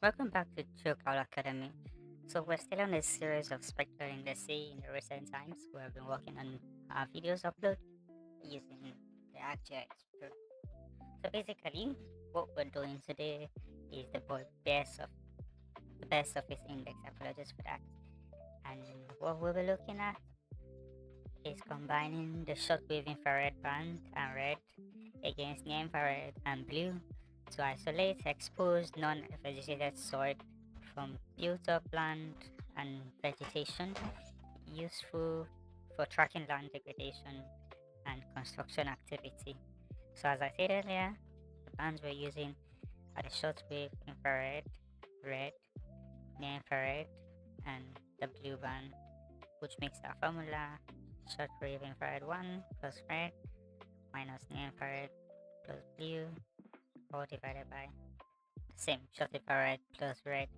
Welcome back to GeoKloud Academy. So we're still on a series of spectral the sea in the recent times. We have been working on our videos upload using the ArcGIS Pro. So basically, what we're doing today is the best surface index. Apologies for that. And what we'll be looking at is combining the shortwave infrared band and red against near infrared and blue to isolate exposed non-vegetated soil from built-up land and vegetation, useful for tracking land degradation and construction activity. So as I said earlier, the bands we're using are the shortwave infrared, red, near infrared, and the blue band, which makes our formula shortwave infrared 1 plus red minus near infrared plus blue, all divided by the same short infrared plus red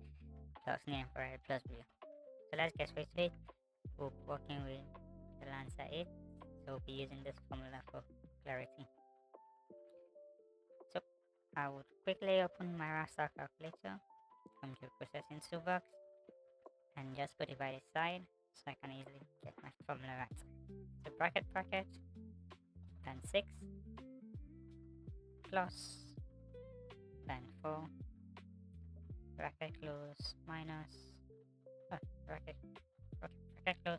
plus near infrared plus blue. So let's get straight to it. We're working with the Lancer 8, so we'll be using this formula for clarity. So I would quickly open my Raster Calculator from the processing toolbox and just put it by the side so I can easily get my formula right. So bracket then 6 plus then 4 bracket close minus bracket close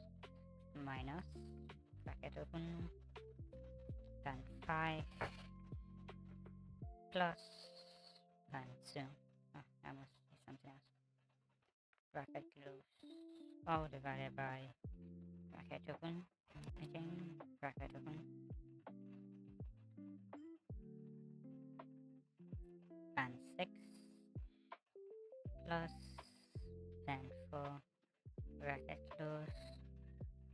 minus bracket open then 5 plus then 2. I must do something else. Bracket close all divided by bracket open again bracket open and 6 plus then 4 bracket close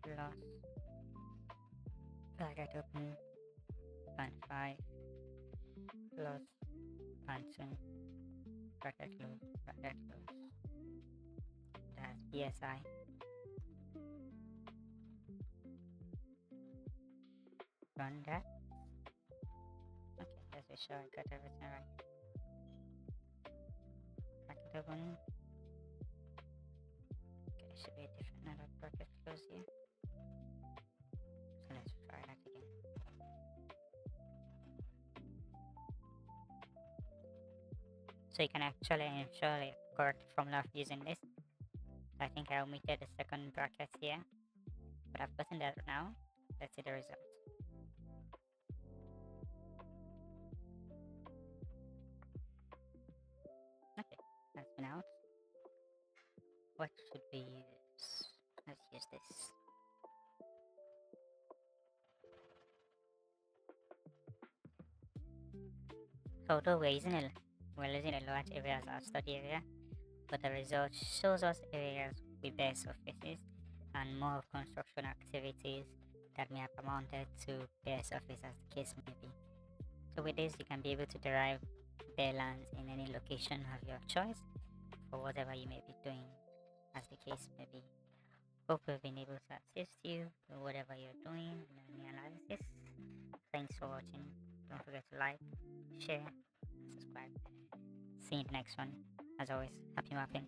plus bracket open and 5 plus and 2 bracket close. That's BSI. Run that. Okay, let's be sure I got everything right. Bracket open. Okay, there should be a different number of bracket close here. So let's try that again. So you can actually ensure the correct formula using this. I think I omitted the second bracket here, but I've gotten that now. Let's see the result. Okay, that's been out. What should we use? Let's use this. So although we're using a large area as our study area, but the result shows us areas with bare surfaces and more of construction activities that may have amounted to bare surface as the case may be. So with this you can be able to derive bare lands in any location of your choice for whatever you may be doing as the case may be. Hope we've been able to assist you with whatever you're doing in the analysis. Thanks for watching. Don't forget to like, share, subscribe. See you in the next one. As always, happy mapping.